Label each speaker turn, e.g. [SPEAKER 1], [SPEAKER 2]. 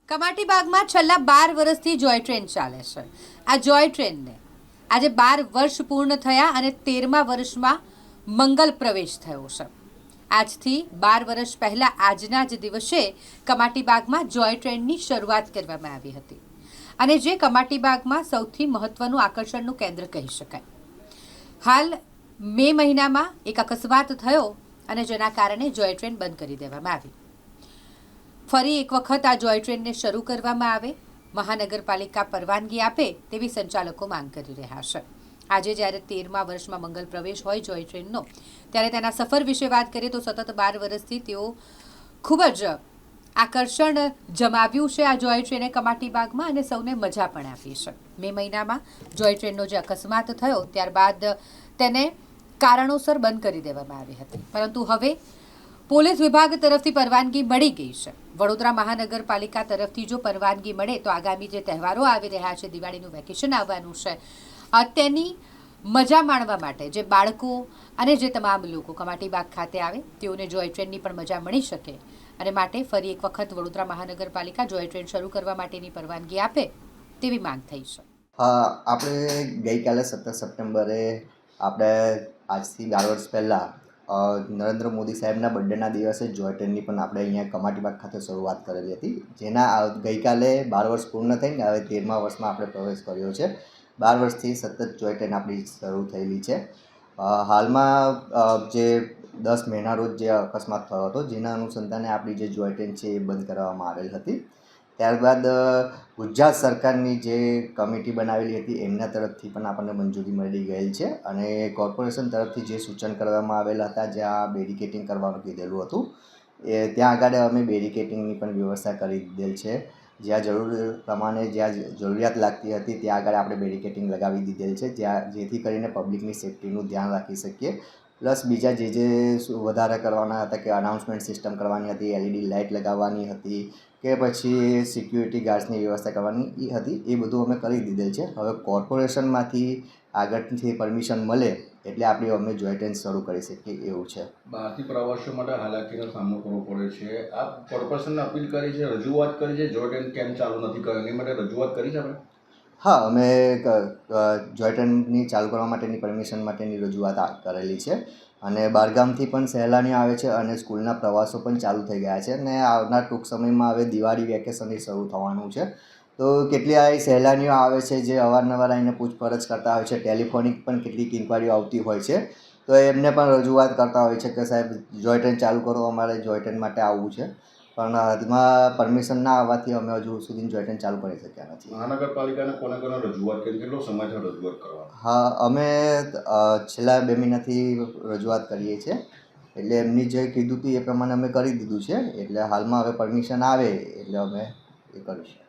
[SPEAKER 1] કમાટીબાગમાં છેલ્લા 12 વર્ષથી જોય ટ્રેન ચાલે છે. આ જોય ટ્રેનને આજે 12 વર્ષ પૂર્ણ થયા અને 13મા વર્ષમાં મંગલ પ્રવેશ થયો છે. આજથી 12 વર્ષ પહેલાં આજના જ દિવસે કમાટીબાગમાં જોય ટ્રેનની શરૂઆત કરવામાં આવી હતી અને જે કમાટીબાગમાં સૌથી મહત્ત્વનું આકર્ષણનું કેન્દ્ર કહી શકાય. હાલ મે મહિનામાં એક અકસ્માત થયો અને જેના કારણે જોય ટ્રેન બંધ કરી દેવામાં આવી. ફરી એક વખત આ જોય ટ્રેનને શરૂ કરવામાં આવે, મહાનગરપાલિકા પરવાનગી આપે તેવી સંચાલકો માંગ કરી રહ્યા છે. આજે જ્યારે 13મા વર્ષમાં મંગલ પ્રવેશ હોય જોય ટ્રેનનો, ત્યારે તેના સફર વિશે વાત કરીએ તો સતત 12 વર્ષથી તેઓ ખૂબ જ આકર્ષણ જમાવ્યું છે આ જોય ટ્રેને કમાટીબાગમાં અને સૌને મજા પણ આપી છે. મે મહિનામાં જોય ટ્રેનનો જે અકસ્માત થયો ત્યારબાદ તેને કારણોસર બંધ કરી દેવામાં આવી હતી, પરંતુ હવે પોલીસ વિભાગ તરફથી પરવાનગી મળી ગઈ છે. વડોદરા મહાનગરપાલિકા તરફથી જો પરવાનગી મળે તો આગામી જે તહેવારો આવી રહ્યા છે, દિવાળીનું વેકેશન આવવાનું છે, તેની મજા માણવા માટે જે બાળકો અને જે તમામ લોકો કમાટીબાગ ખાતે આવે તેઓને જોય ટ્રેનની પણ મજા મળી શકે અને માટે ફરી એક વખત વડોદરા મહાનગરપાલિકા જોય ટ્રેન શરૂ કરવા માટેની પરવાનગી આપે તેવી માંગ થઈ છે.
[SPEAKER 2] આપણે ગઈકાલે 17 સપ્ટેમ્બરે આપણે આજથી 12 વર્ષ પહેલાં નરેન્દ્ર મોદી સાહેબના બર્થડેના દિવસે જોય ટ્રેનની પણ આપણે અહીંયા કમાટીબાગ ખાતે શરૂઆત કરેલી હતી, જેના ગઈકાલે 12 વર્ષ પૂર્ણ થઈને હવે 13મા વર્ષમાં આપણે પ્રવેશ કર્યો છે. 12 વર્ષથી સતત જોય ટ્રેન આપણી શરૂ થયેલી છે. હાલમાં જે 10 મેના રોજ જે અકસ્માત થયો હતો, જેના અનુસંધાને આપણી જે જોય ટ્રેન છે એ બંધ કરવામાં આવેલ હતી. ત્યારબાદ ગુજરાત સરકારની જે કમિટી બનાવેલી હતી એમના તરફથી પણ આપણને મંજૂરી મળી ગયેલ છે અને કોર્પોરેશન તરફથી જે સૂચન કરવામાં આવેલા હતા, જ્યાં બેરિકેટિંગ કરવાનું કીધેલું હતું, ત્યાં આગળ અમે બેરિકેટિંગની પણ વ્યવસ્થા કરી દીધેલ છે. જ્યાં જરૂર પ્રમાણે જ્યાં જરૂરિયાત લાગતી હતી ત્યાં આગળ આપણે બેરિકેટિંગ લગાવી દીધેલ છે, જેથી કરીને પબ્લિકની સેફ્ટીનું ધ્યાન રાખી શકીએ. પ્લસ બીજા જે વધારે કરવાના હતા કે અનાઉન્સમેન્ટ સિસ્ટમ કરવાની હતી, LED લાઇટ લગાવવાની હતી કે પછી સિક્યુરિટી ગાર્ડ્સની વ્યવસ્થા કરવાની હતી, એ બધું અમે કરી દીધેલ છે. હવે કોર્પોરેશનમાંથી આગળથી પરમિશન મળે એટલે અમે જોય ટ્રેન શરૂ કરી શકીએ એવું છે.
[SPEAKER 3] બહારથી પ્રવાસીઓ માટે હાલાકીનો સામનો કરવો પડે છે. આ કોર્પોરેશનને અપીલ કરી છે, રજૂઆત કરી છે, જોય ટ્રેન કેમ ચાલુ નથી કરી એની માટે રજૂઆત કરી છે આપણે?
[SPEAKER 2] હા, અમે જોય ટ્રેનની ચાલુ કરવા માટેની પરમિશન માટેની રજૂઆત કરેલી છે અને બહારગામથી પણ સહેલાણીઓ આવે છે અને સ્કૂલના પ્રવાસો પણ ચાલુ થઈ ગયા છે અને આવનાર ટૂંક સમયમાં હવે દિવાળી વેકેશન શરૂ થવાનું છે. તો કેટલી સહેલાણીઓ આવે છે જે અવારનવાર આવીને પૂછપરછ કરતા હોય છે. ટેલિફોનિક પણ કેટલીક ઇન્ક્વાયરીઓ આવતી હોય છે, તો એમને પણ રજૂઆત કરતા હોય છે કે સાહેબ જોય ટ્રેન ચાલુ કરો, અમારે જોય ટ્રેન માટે આવવું છે. પણ હાલમાં પરમિશન ના આવવાથી અમે હજુ સુધી જોય ટ્રેન ચાલુ કરી શક્યા નથી.
[SPEAKER 3] મહાનગરપાલિકાને કોને કોને રજૂઆત કરી, કેટલો સમય થયો રજૂઆત કરવા?
[SPEAKER 2] હા, અમે છેલ્લા 2 મહિનાથી રજૂઆત કરીએ છીએ, એટલે એમની જે કીધું હતું એ પ્રમાણે અમે કરી દીધું છે. એટલે હાલમાં હવે પરમિશન આવે એટલે અમે એ કરીશું.